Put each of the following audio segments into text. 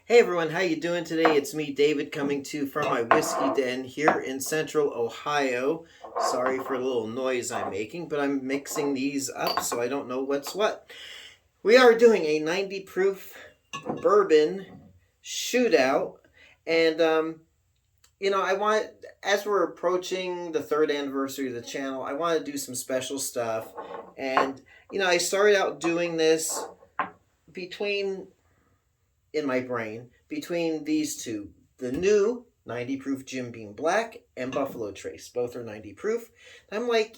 Hey everyone, how you doing today? It's me, David, coming to you from my whiskey den here in central Ohio. Sorry for the little noise I'm making, but I'm mixing these up so I don't know what's what. We are doing a 90 proof bourbon shootout, and I want, as we're approaching the third anniversary of the channel, I want to do some special stuff. And I started out doing this between in my brain between these two, the new 90 proof Jim Beam Black and Buffalo Trace. Both are 90 proof. I'm like,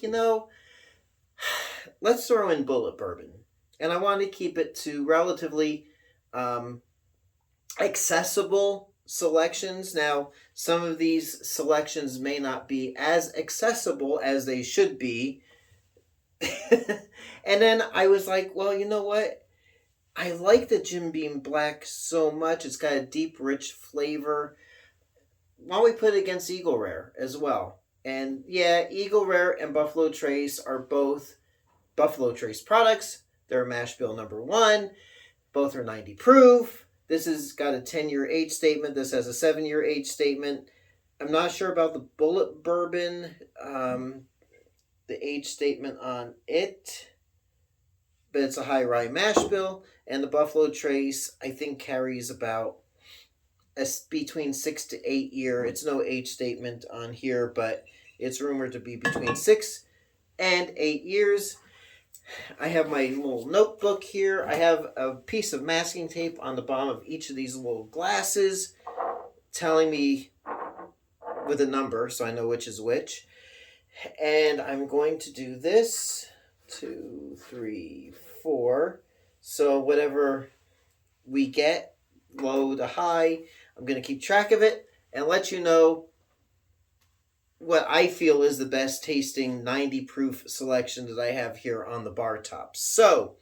let's throw in Bulleit bourbon. And I want to keep it to relatively accessible selections. Now, some of these selections may not be as accessible as they should be. And then I was like, well, you know what? I like the Jim Beam Black so much. It's got a deep, rich flavor. Why don't we put it against Eagle Rare as well? And yeah, Eagle Rare and Buffalo Trace are both Buffalo Trace products. They're mash bill number 1. Both are 90 proof. This has got a 10-year age statement. This has a 7-year age statement. I'm not sure about the Bulleit bourbon, the age statement on it, but it's a high rye mash bill. And the Buffalo Trace, I think, carries about between 6 to 8 year. It's no age statement on here, but it's rumored to be between 6 and 8 years. I have my little notebook here. I have a piece of masking tape on the bottom of each of these little glasses telling me with a number so I know which is which. And I'm going to do this. 2, 3, 4. So whatever we get, low to high, I'm going to keep track of it and let you know what I feel is the best tasting 90 proof selection that I have here on the bar top. So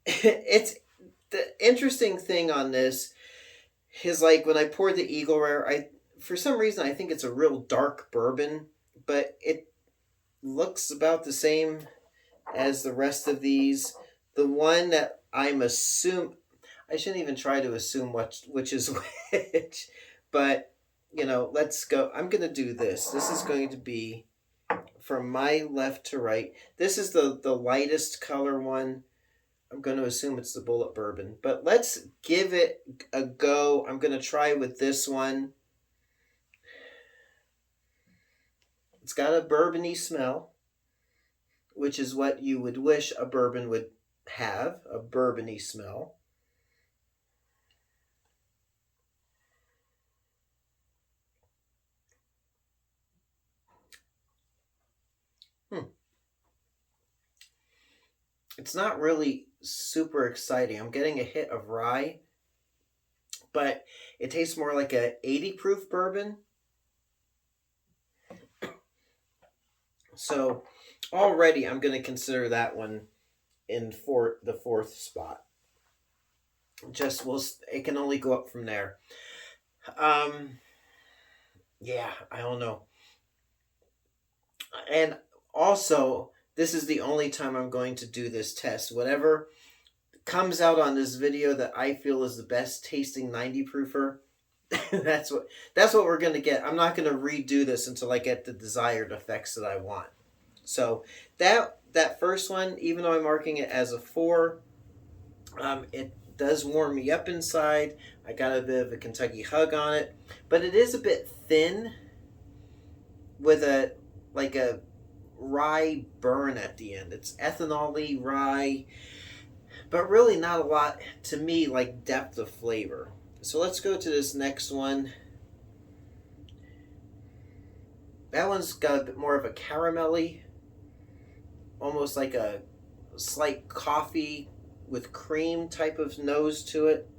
it's the interesting thing on this is, like, when I poured the Eagle Rare, for some reason I think it's a real dark bourbon, but it looks about the same as the rest of these. The one that I shouldn't even try to assume which is which, but let's go. I'm going to do this. This is going to be from my left to right. This is the lightest color one. I'm going to assume it's the Bulleit bourbon, but let's give it a go. I'm going to try with this one. It's got a bourbony smell, which is what you would wish a bourbon would have, a bourbony smell. It's not really super exciting. I'm getting a hit of rye, but it tastes more like a 80 proof bourbon. So already I'm going to consider that one in the 4th spot. It can only go up from there. Yeah, I don't know. And also, this is the only time I'm going to do this test. Whatever comes out on this video that I feel is the best tasting 90 proofer, that's what we're going to get. I'm not going to redo this until I get the desired effects that I want. So that first one, even though I'm marking it as a 4, it does warm me up inside. I got a bit of a Kentucky hug on it, but it is a bit thin with a rye burn at the end. It's ethanol-y rye, but really not a lot, to me, like depth of flavor. So let's go to this next one. That one's got a bit more of a caramelly, almost like a slight coffee with cream type of nose to it.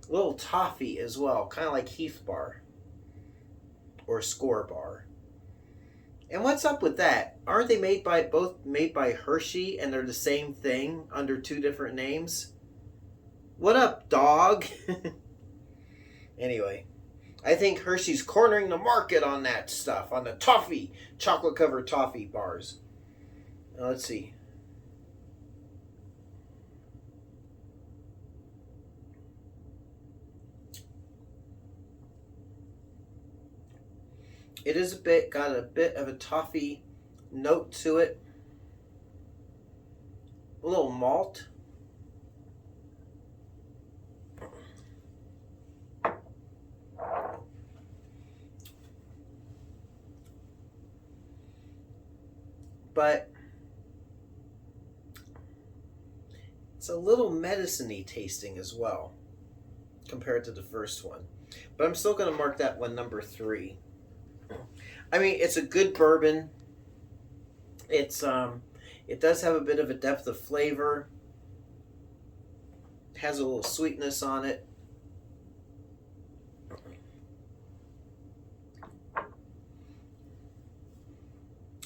A little toffee as well, kind of like Heath Bar or Score Bar. And what's up with that? Aren't they both made by Hershey, and they're the same thing under 2 different names? What up, dog? Anyway, I think Hershey's cornering the market on that stuff, on the toffee, chocolate-covered toffee bars. Now, let's see. It is got a bit of a toffee note to it. A little malt. But it's a little medicine-y tasting as well compared to the first one. But I'm still going to mark that one number 3. I mean, it's a good bourbon. It does have a bit of a depth of flavor. It has a little sweetness on it.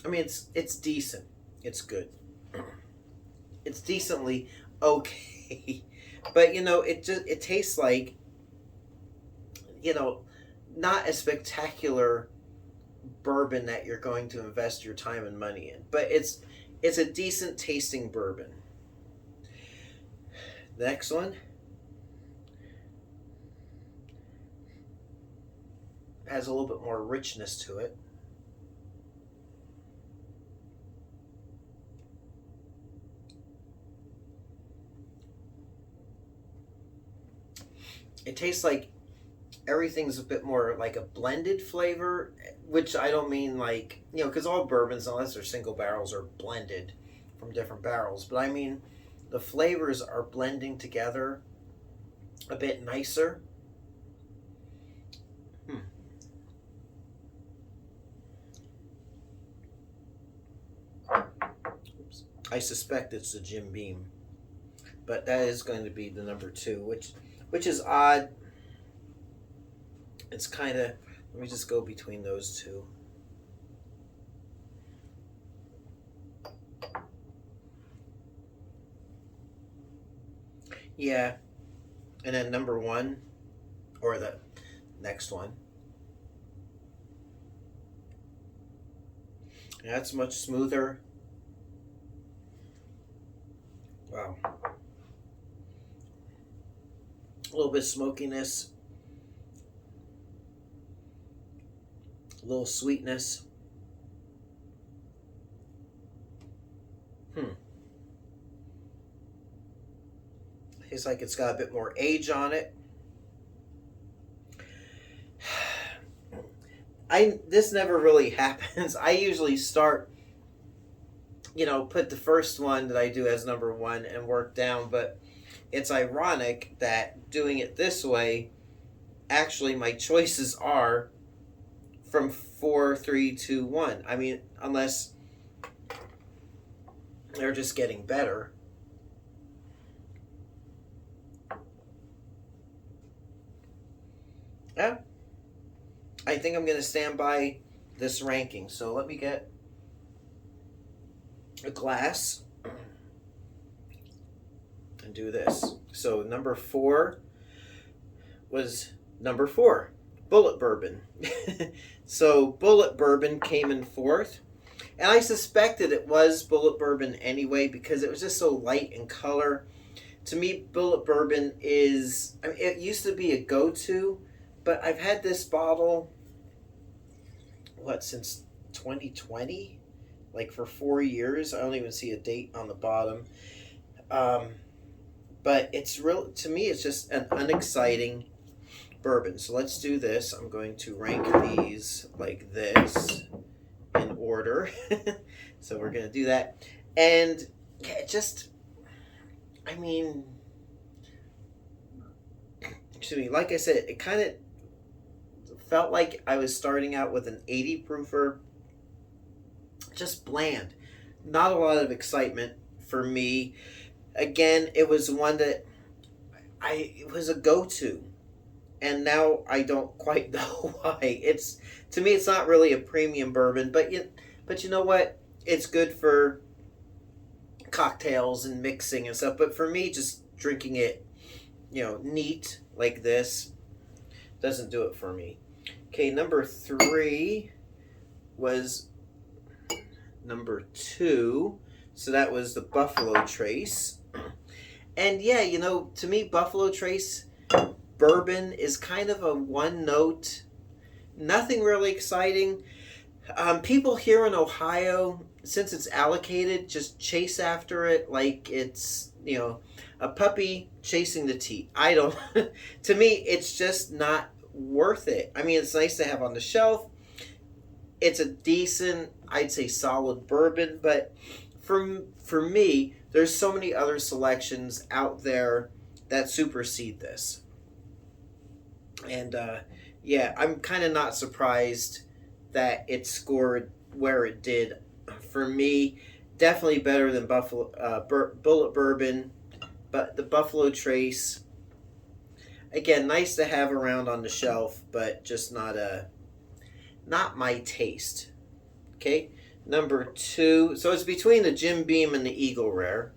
I mean, it's decent. It's good. It's decently okay. But it tastes like, not a spectacular bourbon that you're going to invest your time and money in. But it's a decent tasting bourbon. The next one has a little bit more richness to it. It tastes like everything's a bit more like a blended flavor, which I don't mean like, because all bourbons, unless they're single barrels, are blended from different barrels. But I mean, the flavors are blending together a bit nicer. Oops. I suspect it's the Jim Beam, but that is going to be the number 2, which is odd. It's kind of, let me just go between those two. Yeah, and then number 1, or the next one. That's much smoother. Wow. A little bit of smokiness. A little sweetness. Tastes like it's got a bit more age on it. This never really happens. I usually start, put the first one that I do as number 1 and work down, but it's ironic that doing it this way, actually my choices are from 4, 3, 2, 1. I mean, unless they're just getting better. Yeah, I think I'm going to stand by this ranking. So let me get a glass and do this. So number 4 was number 4, Bulleit Bourbon. So Bulleit Bourbon came in 4th. And I suspected it was Bulleit Bourbon anyway because it was just so light in color. To me, Bulleit Bourbon is, I mean, it used to be a go-to, but I've had this bottle, since 2020? Like for 4 years. I don't even see a date on the bottom. But it's real, to me, it's just an unexciting bourbon. So let's do this. I'm going to rank these like this in order. So we're going to do that. And I mean, excuse me, like I said, it kind of felt like I was starting out with an 80 proofer. Just bland. Not a lot of excitement for me. Again, it was one that it was a go-to. And now I don't quite know why. To me, it's not really a premium bourbon, but you know what? It's good for cocktails and mixing and stuff. But for me, just drinking it, neat like this doesn't do it for me. Okay, number 3 was number 2. So that was the Buffalo Trace. And yeah, to me, Buffalo Trace bourbon is kind of a one note, nothing really exciting. People here in Ohio, since it's allocated, just chase after it like it's, a puppy chasing the teat. I don't, to me, it's just not worth it. I mean, it's nice to have on the shelf. It's a decent, I'd say solid bourbon, but for me, there's so many other selections out there that supersede this. And yeah, I'm kind of not surprised that it scored where it did. For me, definitely better than Bulleit Bourbon, but the Buffalo Trace, again, nice to have around on the shelf, but just not my taste. Okay, number two. So it's between the Jim Beam and the Eagle Rare.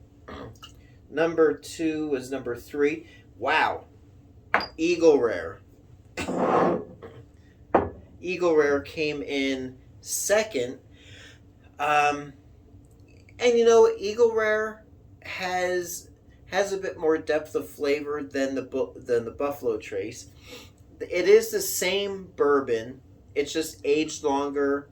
Number two was number three. Wow, Eagle Rare. Eagle Rare came in second. And Eagle Rare has a bit more depth of flavor than the Buffalo Trace. It is the same bourbon. It's just aged longer.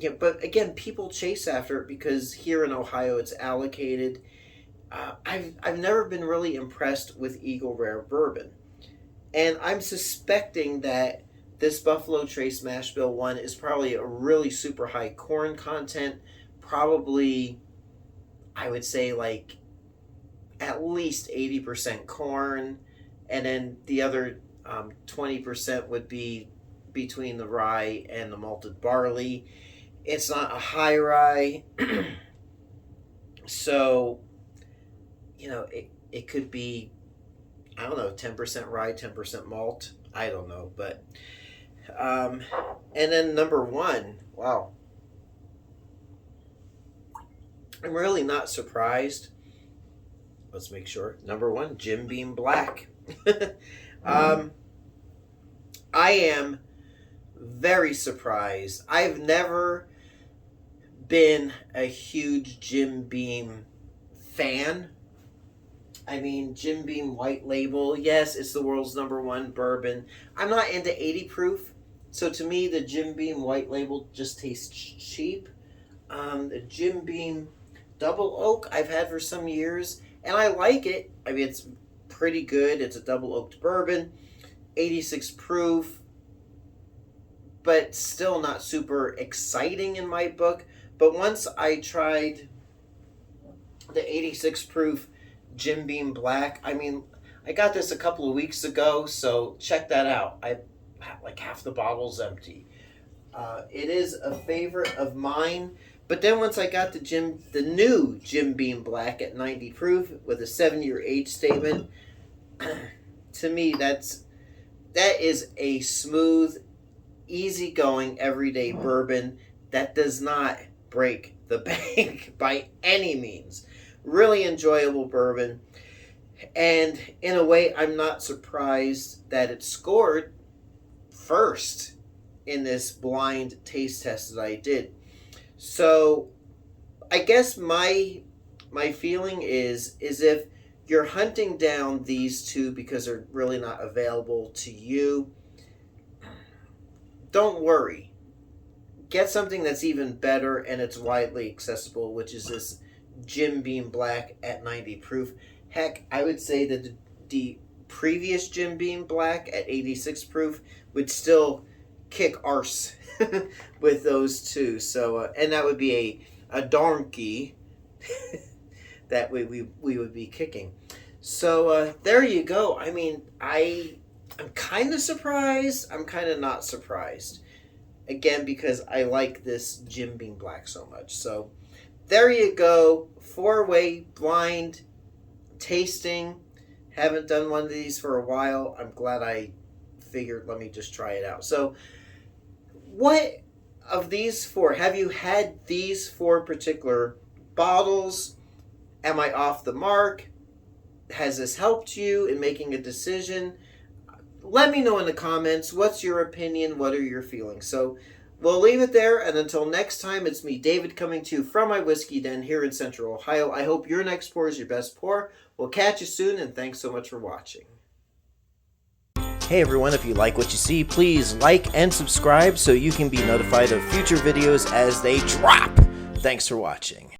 Yeah, but again, people chase after it because here in Ohio it's allocated. I've never been really impressed with Eagle Rare bourbon, and I'm suspecting that this Buffalo Trace Mash Bill one is probably a really super high corn content. Probably, I would say like at least 80% corn, and then the other 20% would be between the rye and the malted barley. It's not a high rye, so it could be, I don't know, 10% rye, 10% malt. I don't know, but and then number one, wow, I'm really not surprised. Let's make sure. Number one, Jim Beam Black. I am very surprised. I've never been a huge Jim Beam fan. I mean, Jim Beam White Label, yes, it's the world's number one bourbon. I'm not into 80 proof, so to me, the Jim Beam White Label just tastes cheap. The Jim Beam Double Oak I've had for some years, and I like it. I mean, it's pretty good. It's a double oaked bourbon, 86 proof, but still not super exciting in my book. But once I tried the 86 proof Jim Beam Black, I mean, I got this a couple of weeks ago, so check that out. I like half the bottle's empty. It is a favorite of mine. But then once I got the new Jim Beam Black at 90 proof with a 7-year age statement, to me that is a smooth, easygoing, everyday bourbon that does not break the bank by any means. Really enjoyable bourbon. And in a way, I'm not surprised that it scored first in this blind taste test that I did. So I guess my feeling is if you're hunting down these two because they're really not available to you, don't worry. Get something that's even better and it's widely accessible, which is this Jim Beam Black at 90 proof. Heck, I would say that the previous Jim Beam Black at 86 proof would still kick arse with those two. So, and that would be a donkey that we would be kicking. So there you go. I mean, I'm kind of surprised. I'm kind of not surprised. Again, because I like this Jim Beam Black so much. So there you go. 4-way blind tasting. Haven't done one of these for a while. I'm glad I figured let me just try it out. So what of these four, have you had these four particular bottles? Am I off the mark? Has this helped you in making a decision? Let me know in the comments. What's your opinion? What are your feelings? So we'll leave it there. And until next time, it's me, David, coming to you from my whiskey den here in Central Ohio. I hope your next pour is your best pour. We'll catch you soon, and thanks so much for watching. Hey everyone, if you like what you see, please like and subscribe so you can be notified of future videos as they drop. Thanks for watching.